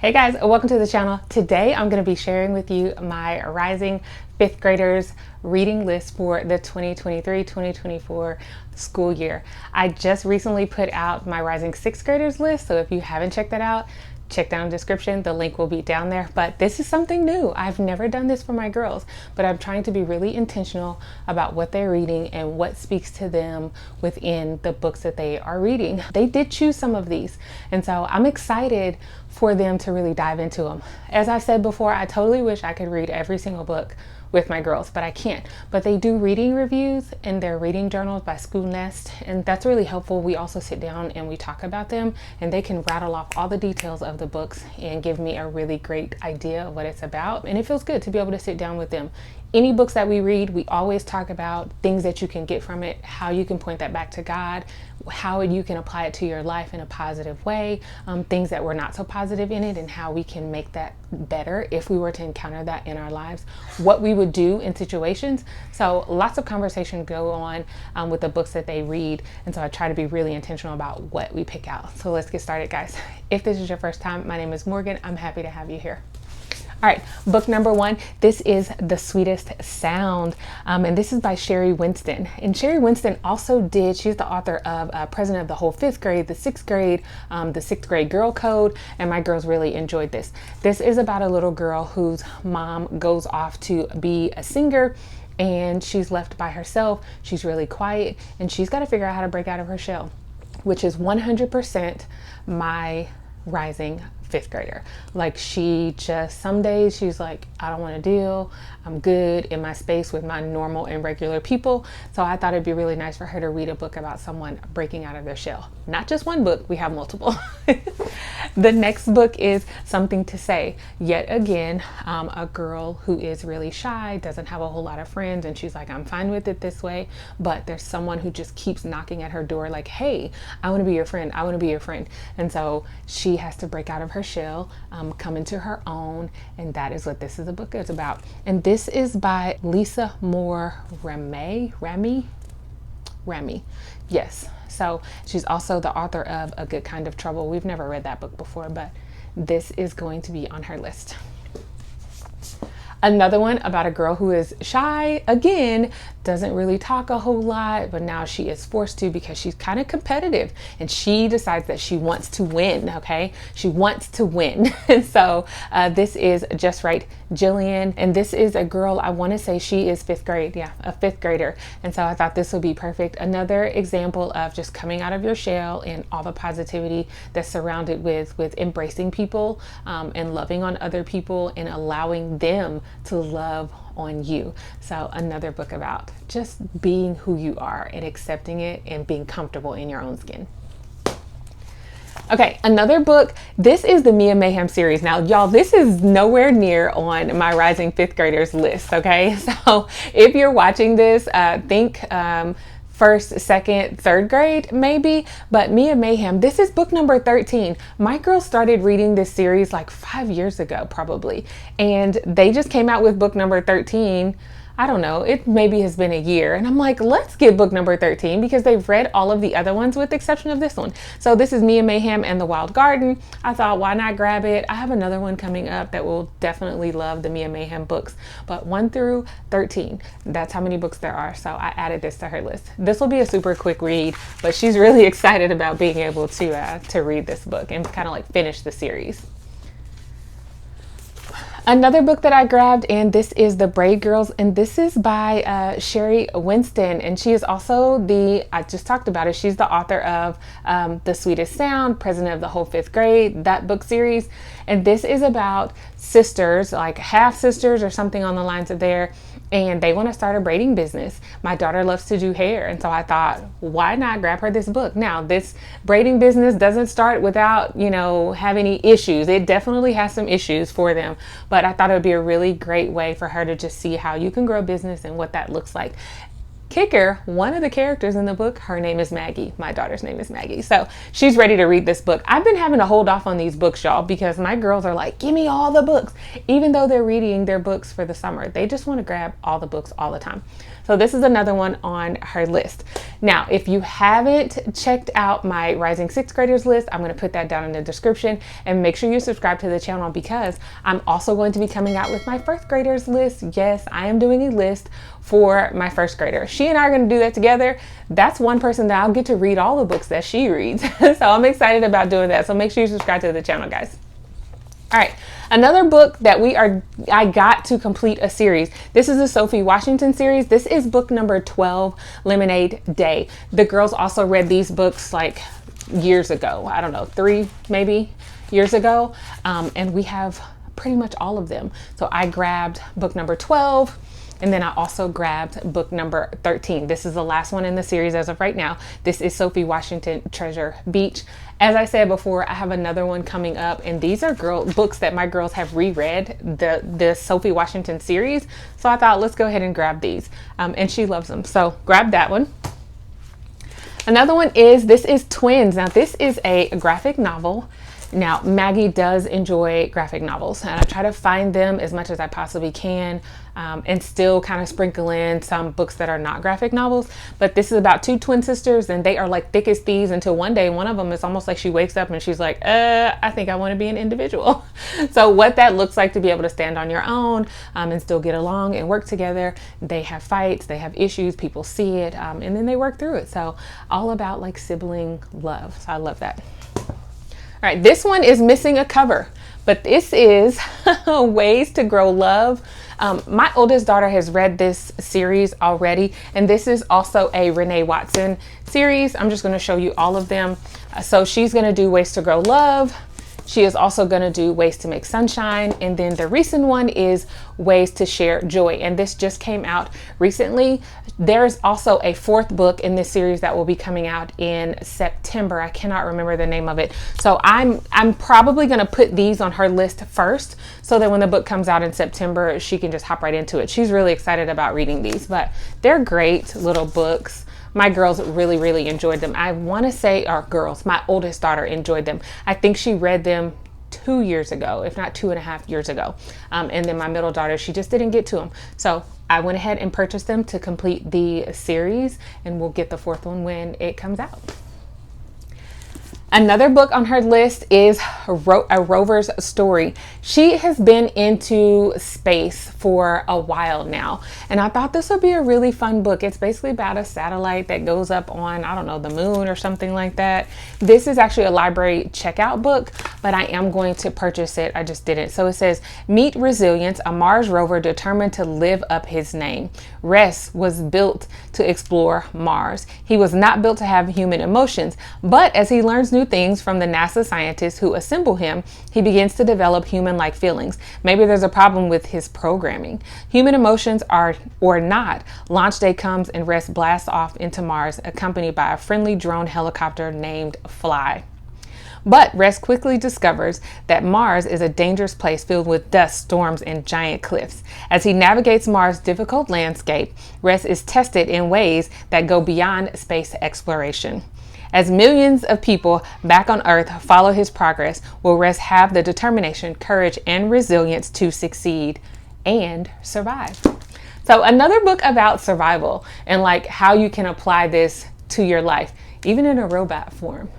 Hey guys, welcome to the channel. Today I'm going to be sharing with you my rising fifth graders reading list for the 2023-2024 school year. I just recently put out my rising sixth graders list, so if you haven't checked that out, check down in the description. The link will be down there. But this is something new. I've never done this for my girls, but I'm trying to be really intentional about what they're reading and what speaks to them within the books that they are reading. They did choose some of these, and so I'm excited for them to really dive into them. As I said before, I totally wish I could read every single book with my girls, but I can't. But they do reading reviews in their reading journals by School Nest, and that's really helpful. We also sit down and we talk about them, and they can rattle off all the details of the books and give me a really great idea of what it's about. And it feels good to be able to sit down with them. Any books that we read, we always talk about things that you can get from it, how you can point that back to God, how you can apply it to your life in a positive way, things that were not so positive in it, and how we can make that better if we were to encounter that in our lives, what we would do in situations. So lots of conversation go on with the books that they read, and so I try to be really intentional about what we pick out. So let's get started, guys. If this is your first time, my name is Morgan. I'm happy to have you here. All right, book number one, this is The Sweetest Sound, and this is by Sherry Winston. And Sherry Winston also she's the author of President of the Whole Fifth Grade, the Sixth Grade, the Sixth Grade Girl Code, and my girls really enjoyed this. This is about a little girl whose mom goes off to be a singer, and she's left by herself. She's really quiet, and she's got to figure out how to break out of her shell, which is 100% my rising fifth grader. Like, she just, some days she's like, I don't want to deal. I'm good in my space with my normal and regular people. So I thought it'd be really nice for her to read a book about someone breaking out of their shell. Not just one book, we have multiple. The next book is Something to Say. Yet again, a girl who is really shy, doesn't have a whole lot of friends, and she's like, I'm fine with it this way, but there's someone who just keeps knocking at her door like, hey, I want to be your friend. I want to be your friend. And so she has to break out of her shell, come into her own, and that is what this is a book is about. And this is by Lisa Moore Remy. Yes. So she's also the author of A Good Kind of Trouble. We've never read that book before, but this is going to be on her list. Another one about a girl who is shy, again, doesn't really talk a whole lot, but now she is forced to because she's kind of competitive, and she decides that she wants to win, okay? She wants to win. And so this is Just Right, Jillian, and this is a girl, I want to say she is fifth grade, yeah, a fifth grader. And so I thought this would be perfect. Another example of just coming out of your shell and all the positivity that's surrounded with embracing people and loving on other people and allowing them to love on you. So another book about just being who you are and accepting it and being comfortable in your own skin. Okay, another book. This is the Mayhem series. Now, y'all, this is nowhere near on my rising fifth graders list, okay? So if you're watching this, think first, second, third grade, maybe. But Mayhem, this is book number 13. My girls started reading this series like 5 years ago, probably. And they just came out with book number 13. I don't know, it maybe has been a year. And I'm like, let's get book number 13 because they've read all of the other ones with the exception of this one. So this is Mayhem and the Wild Garden. I thought, why not grab it? I have another one coming up that will definitely love the Mayhem books. But 1 through 13, that's how many books there are. So I added this to her list. This will be a super quick read, but she's really excited about being able to read this book and kind of like finish the series. Another book that I grabbed, and this is the Braid Girls, and this is by Sherry Winston, and she is also I just talked about it, she's the author of The Sweetest Sound, President of the Whole Fifth Grade, that book series. And this is about sisters, like half sisters or something on the lines of there, and they want to start a braiding business. My daughter loves to do hair, and so I thought, why not grab her this book? Now, this braiding business doesn't start without, have any issues. It definitely has some issues for them, but I thought it would be a really great way for her to just see how you can grow a business and what that looks like. Kicker, one of the characters in the book, her name is Maggie. My daughter's name is Maggie. So she's ready to read this book. I've been having to hold off on these books, y'all, because my girls are like, give me all the books. Even though they're reading their books for the summer, they just want to grab all the books all the time. So this is another one on her list. Now, if you haven't checked out my Rising Sixth Graders list, I'm going to put that down in the description, and make sure you subscribe to the channel because I'm also going to be coming out with my first graders list. Yes, I am doing a list for my first grader. She and I are going to do that together. That's one person that I'll get to read all the books that she reads. So I'm excited about doing that. So make sure you subscribe to the channel, guys. All right, another book that I got to complete a series. This is the Sophie Washington series. This is book number 12, Lemonade Day. The girls also read these books like years ago. I don't know, 3 maybe years ago. And we have pretty much all of them. So I grabbed book number 12. And then I also grabbed book number 13. This is the last one in the series as of right now. This is Sophie Washington, Treasure Beach. As I said before, I have another one coming up, and these are books that my girls have reread, the Sophie Washington series. So I thought, let's go ahead and grab these. And she loves them. So grab that one. Another one is, this is Twins. Now this is a graphic novel. Now, Maggie does enjoy graphic novels, and I try to find them as much as I possibly can, and still kind of sprinkle in some books that are not graphic novels. But this is about 2 twin sisters, and they are like thick as thieves until one day one of them is almost like she wakes up and she's like, I think I want to be an individual. So what that looks like to be able to stand on your own and still get along and work together. They have fights, they have issues, people see it, and then they work through it. So all about like sibling love. So I love that. All right, this one is missing a cover, but this is Ways to Grow Love. My oldest daughter has read this series already, and this is also a Renee Watson series. I'm just going to show you all of them. So she's going to do Ways to Grow Love. She is also going to do Ways to Make Sunshine. And then the recent one is Ways to Share Joy. And this just came out recently. There's also a 4th book in this series that will be coming out in September. I cannot remember the name of it. So I'm probably going to put these on her list first, so that when the book comes out in September, she can just hop right into it. She's really excited about reading these, but they're great little books. My girls really enjoyed them. I want to say our girls, my oldest daughter enjoyed them. I think she read them 2 years ago, if not 2.5 years ago. And then my middle daughter, she just didn't get to them. So I went ahead and purchased them to complete the series, and we'll get the 4th one when it comes out. Another book on her list is a Rovers Story. She has been into space for a while now, and I thought this would be a really fun book. It's basically about a satellite that goes up on, I don't know, the moon or something like that. This is actually a library checkout book, but I am going to purchase it. I just didn't. So it says, meet Resilience, a Mars rover determined to live up his name. Res was built to explore Mars. He was not built to have human emotions, but as he learns new things from the NASA scientists who assemble him, he begins to develop human-like feelings. Maybe there's a problem with his programming. Human emotions are or not. Launch day comes and Res blasts off into Mars, accompanied by a friendly drone helicopter named Fly. But Res quickly discovers that Mars is a dangerous place filled with dust, storms, and giant cliffs. As he navigates Mars' difficult landscape, Res is tested in ways that go beyond space exploration. As millions of people back on Earth follow his progress, will Res have the determination, courage, and resilience to succeed and survive? So another book about survival and like how you can apply this to your life, even in a robot form.